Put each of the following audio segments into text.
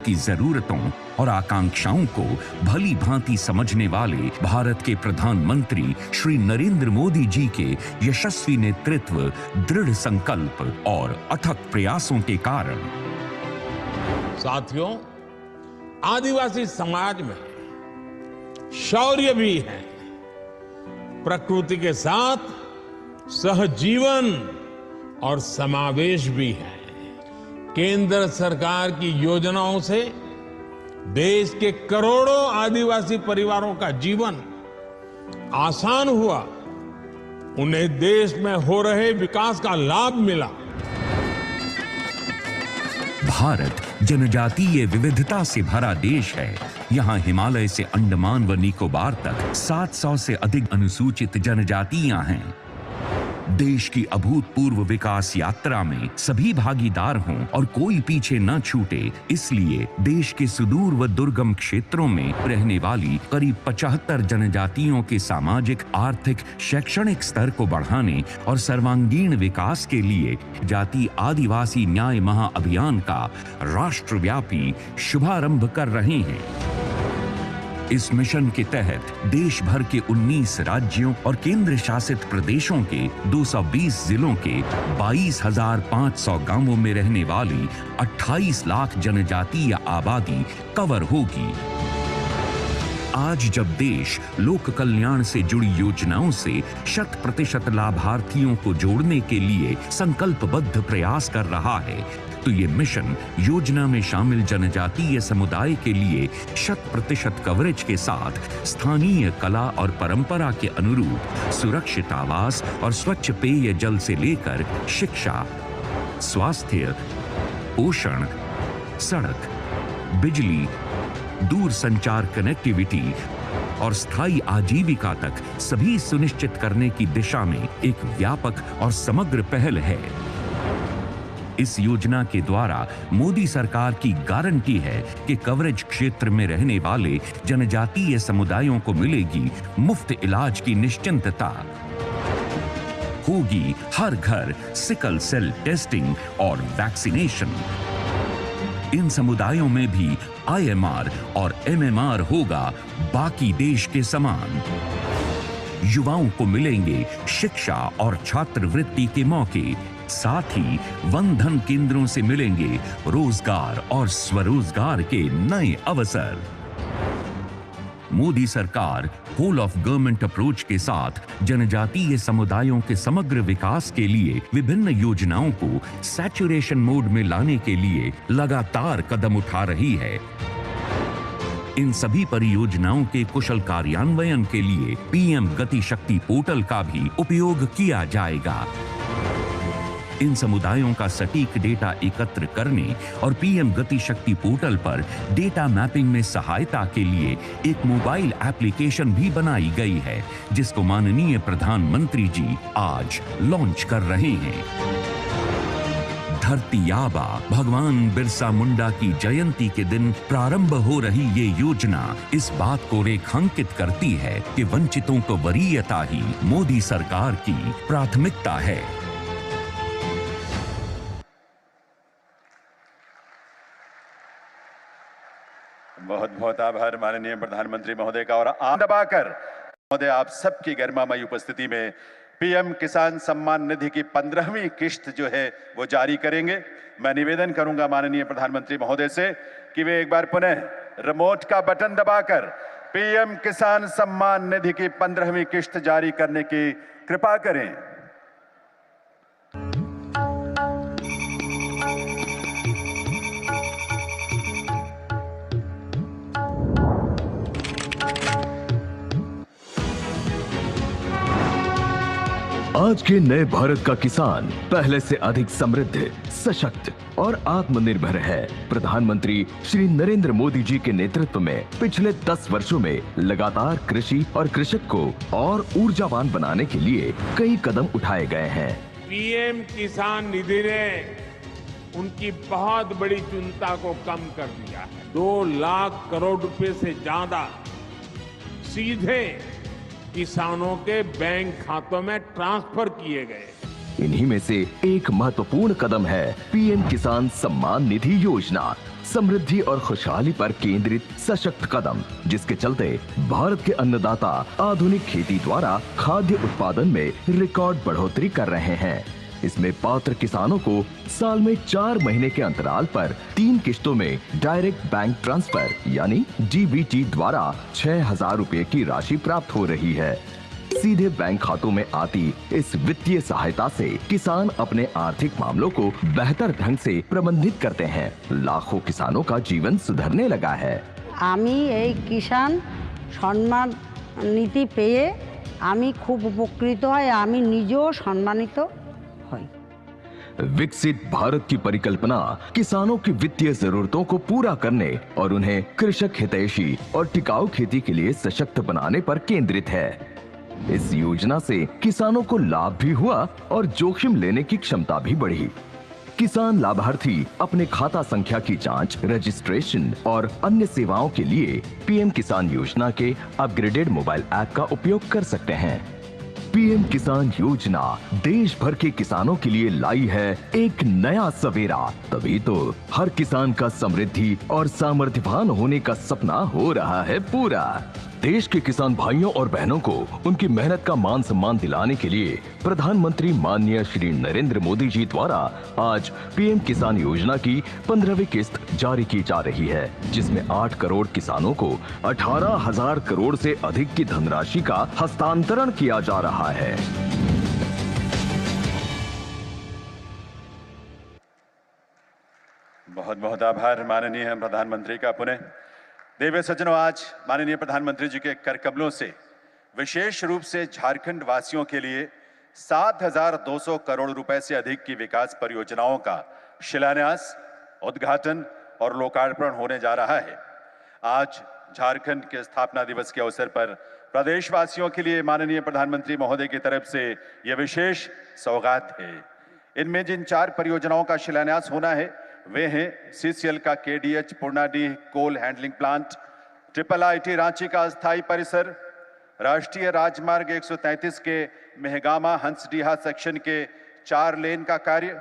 की जरूरतों और आकांक्षाओं को भली भांति समझने वाले भारत के प्रधानमंत्री श्री नरेंद्र मोदी जी के यशस्वी नेतृत्व, दृढ़ संकल्प और अथक प्रयासों के कारण साथियों, आदिवासी समाज में शौर्य भी है, प्रकृति के साथ सहजीवन और समावेश भी है। केंद्र सरकार की योजनाओं से देश के करोड़ों आदिवासी परिवारों का जीवन आसान हुआ, उन्हें देश में हो रहे विकास का लाभ मिला। भारत जनजातीय विविधता से भरा देश है। यहाँ हिमालय से अंडमान व निकोबार तक 700 से अधिक अनुसूचित जनजातियां हैं। देश की अभूतपूर्व विकास यात्रा में सभी भागीदार हों और कोई पीछे न छूटे, इसलिए देश के सुदूर व दुर्गम क्षेत्रों में रहने वाली करीब 75 जनजातियों के सामाजिक, आर्थिक, शैक्षणिक स्तर को बढ़ाने और सर्वांगीण विकास के लिए जाति आदिवासी न्याय महाअभियान का राष्ट्रव्यापी शुभारंभ कर रहे हैं। इस मिशन के तहत देश भर के 19 राज्यों और केंद्र शासित प्रदेशों के 220 जिलों के 22,500 गांवों में रहने वाली 28 लाख जनजातीय आबादी कवर होगी। आज जब देश लोक कल्याण से जुड़ी योजनाओं से 100% लाभार्थियों को जोड़ने के लिए संकल्पबद्ध प्रयास कर रहा है, तो ये मिशन योजना में शामिल जनजातीय समुदाय के लिए 100% कवरेज के साथ स्थानीय कला और परंपरा के अनुरूप सुरक्षित आवास और स्वच्छ पेय जल से लेकर शिक्षा, स्वास्थ्य, पोषण, सड़क, बिजली, दूर संचार कनेक्टिविटी और स्थायी आजीविका तक सभी सुनिश्चित करने की दिशा में एक व्यापक और समग्र पहल है। इस योजना के द्वारा मोदी सरकार की गारंटी है कि कवरेज क्षेत्र में रहने वाले जनजातीय समुदायों को मिलेगी मुफ्त इलाज की निश्चिंतता, होगी हर घर सिकल सेल टेस्टिंग और वैक्सीनेशन। इन समुदायों में भी IMR और MMR होगा बाकी देश के समान। युवाओं को मिलेंगे शिक्षा और छात्रवृत्ति के मौके, साथ ही वन धन केंद्रों से मिलेंगे रोजगार और स्वरोजगार के नए अवसर। मोदी सरकार होल ऑफ गवर्नमेंट अप्रोच के साथ जनजातीय समुदायों के समग्र विकास के लिए विभिन्न योजनाओं को सैचुरेशन मोड में लाने के लिए लगातार कदम उठा रही है। इन सभी परियोजनाओं के कुशल कार्यान्वयन के लिए PM गति शक्ति पोर्टल का भी उपयोग किया जाएगा। इन समुदायों का सटीक डेटा एकत्र करने और PM गति शक्ति पोर्टल पर डेटा मैपिंग में सहायता के लिए एक मोबाइल एप्लीकेशन भी बनाई गई है, जिसको माननीय प्रधानमंत्री जी आज लॉन्च कर रहे हैं। धरती आबा भगवान बिरसा मुंडा की जयंती के दिन प्रारंभ हो रही ये योजना इस बात को रेखांकित करती है कि वंचितों को वरीयता ही मोदी सरकार की प्राथमिकता है। बहुत बहुत आभार माननीय प्रधानमंत्री महोदय का। और आम दबाकर महोदय आप सबकी गरिमामयी उपस्थिति में PM किसान सम्मान निधि की 15वीं किश्त जो है वो जारी करेंगे। मैं निवेदन करूंगा माननीय प्रधानमंत्री महोदय से कि वे एक बार पुनः रिमोट का बटन दबाकर PM किसान सम्मान निधि की 15वीं किश्त जारी करने की कृपा करें। आज के नए भारत का किसान पहले से अधिक समृद्ध, सशक्त और आत्मनिर्भर है। प्रधानमंत्री श्री नरेंद्र मोदी जी के नेतृत्व में पिछले 10 वर्षों में लगातार कृषि और कृषक को और ऊर्जावान बनाने के लिए कई कदम उठाए गए हैं। PM किसान निधि ने उनकी बहुत बड़ी चिंता को कम कर दिया है। 2 लाख करोड़ रुपए से ज्यादा सीधे किसानों के बैंक खातों में ट्रांसफर किए गए। इन्हीं में से एक महत्वपूर्ण कदम है PM किसान सम्मान निधि योजना। समृद्धि और खुशहाली पर केंद्रित सशक्त कदम, जिसके चलते भारत के अन्नदाता आधुनिक खेती द्वारा खाद्य उत्पादन में रिकॉर्ड बढ़ोतरी कर रहे हैं। इसमें पात्र किसानों को साल में 4 महीने के अंतराल पर 3 किश्तों में डायरेक्ट बैंक ट्रांसफर यानी डीबीटी द्वारा 6,000 रुपए की राशि प्राप्त हो रही है। सीधे बैंक खातों में आती इस वित्तीय सहायता से किसान अपने आर्थिक मामलों को बेहतर ढंग से प्रबंधित करते हैं। लाखों किसानों का जीवन सुधरने लगा है। आमी এই কিষাণ সম্মান নীতি পেয়ে আমি খুব উপকৃত হয়, আমি নিজেও সম্মানিত হই। विकसित भारत की परिकल्पना किसानों की वित्तीय जरूरतों को पूरा करने और उन्हें कृषक हितैषी और टिकाऊ खेती के लिए सशक्त बनाने पर केंद्रित है। इस योजना से किसानों को लाभ भी हुआ और जोखिम लेने की क्षमता भी बढ़ी। किसान लाभार्थी अपने खाता संख्या की जांच, रजिस्ट्रेशन और अन्य सेवाओं के लिए पीएम किसान योजना के अपग्रेडेड मोबाइल ऐप का उपयोग कर सकते हैं। पीएम किसान योजना देश भर के किसानों के लिए लाई है एक नया सवेरा। तभी तो हर किसान का समृद्धि और सामर्थ्यवान होने का सपना हो रहा है पूरा। देश के किसान भाइयों और बहनों को उनकी मेहनत का मान सम्मान दिलाने के लिए प्रधानमंत्री माननीय श्री नरेंद्र मोदी जी द्वारा आज पीएम किसान योजना की 15वीं किस्त जारी की जा रही है, जिसमें 8 करोड़ किसानों को 18,000 करोड़ से अधिक की धनराशि का हस्तांतरण किया जा रहा है। बहुत बहुत आभार माननीय प्रधानमंत्री का। पुनः देव सज्जनों, आज माननीय प्रधानमंत्री जी के कर कमलों से विशेष रूप से झारखंड वासियों के लिए 7,200 करोड़ रुपए से अधिक की विकास परियोजनाओं का शिलान्यास, उद्घाटन और लोकार्पण होने जा रहा है। आज झारखंड के स्थापना दिवस के अवसर पर प्रदेशवासियों के लिए माननीय प्रधानमंत्री महोदय की तरफ से यह विशेष सौगात है। इनमें जिन 4 परियोजनाओं का शिलान्यास होना है वे हैं सीसीएल का KDH Purnadih coal handling plant, IIIT Ranchi का अस्थायी परिसर, राष्ट्रीय राजमार्ग 133 के मेहगामा हंसडीहा सेक्शन के 4 लेन का कार्य,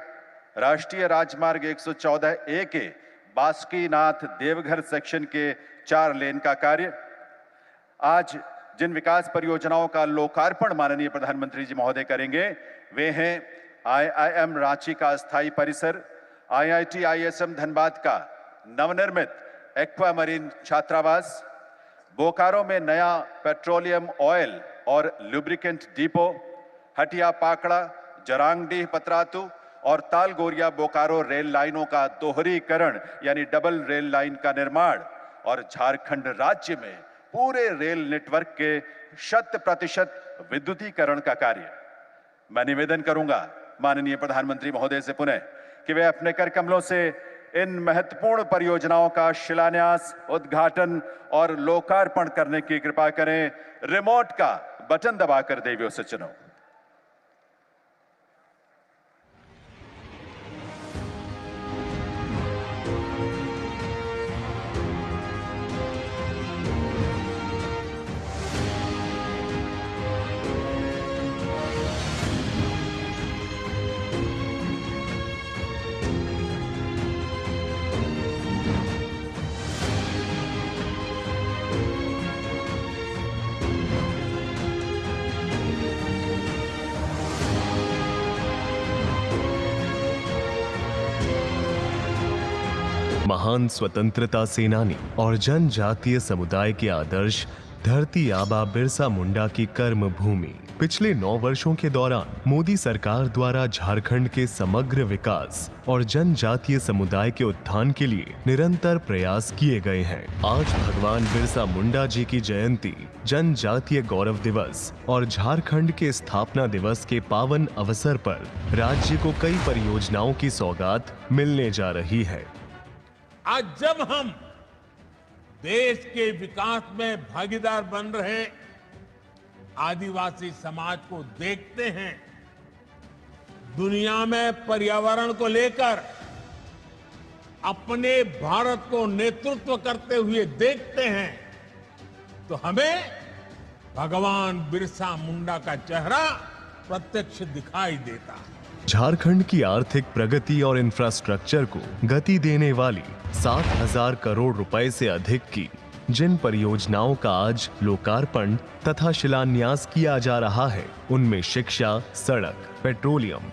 राष्ट्रीय राजमार्ग 114A के बासुकीनाथ देवघर सेक्शन के 4 लेन का कार्य। आज जिन विकास परियोजनाओं का लोकार्पण माननीय प्रधानमंत्री जी महोदय करेंगे वे हैं IIM रांची का अस्थायी परिसर, IIT ISM धनबाद का नवनिर्मित एक्वामरीन छात्रावास, बोकारो में नया पेट्रोलियम ऑयल और लुब्रिकेंट डिपो, हटिया पाकड़ा, जरांगडीह पतरातू और तालगोरिया बोकारो रेल लाइनों का दोहरीकरण यानी डबल रेल लाइन का निर्माण और झारखंड राज्य में पूरे रेल नेटवर्क के 100% विद्युतीकरण का कार्य। मैं निवेदन करूंगा माननीय प्रधानमंत्री महोदय से पुनः कि वे अपने कर कमलों से इन महत्वपूर्ण परियोजनाओं का शिलान्यास, उद्घाटन और लोकार्पण करने की कृपा करें। रिमोट का बटन दबाकर देवियों सज्जनों। महान स्वतंत्रता सेनानी और जनजातीय समुदाय के आदर्श धरती आबा बिरसा मुंडा की कर्म भूमि। पिछले 9 वर्षों के दौरान मोदी सरकार द्वारा झारखंड के समग्र विकास और जनजातीय समुदाय के उत्थान के लिए निरंतर प्रयास किए गए हैं। आज भगवान बिरसा मुंडा जी की जयंती, जनजातीय गौरव दिवस और झारखंड के स्थापना दिवस के पावन अवसर पर राज्य को कई परियोजनाओं की सौगात मिलने जा रही है। आज जब हम देश के विकास में भागीदार बन रहे आदिवासी समाज को देखते हैं, दुनिया में पर्यावरण को लेकर अपने भारत को नेतृत्व करते हुए देखते हैं, तो हमें भगवान बिरसा मुंडा का चेहरा प्रत्यक्ष दिखाई देता है। झारखंड की आर्थिक प्रगति और इंफ्रास्ट्रक्चर को गति देने वाली 7,000 करोड़ रुपए से अधिक की जिन परियोजनाओं का आज लोकार्पण तथा शिलान्यास किया जा रहा है, उनमें शिक्षा, सड़क, पेट्रोलियम,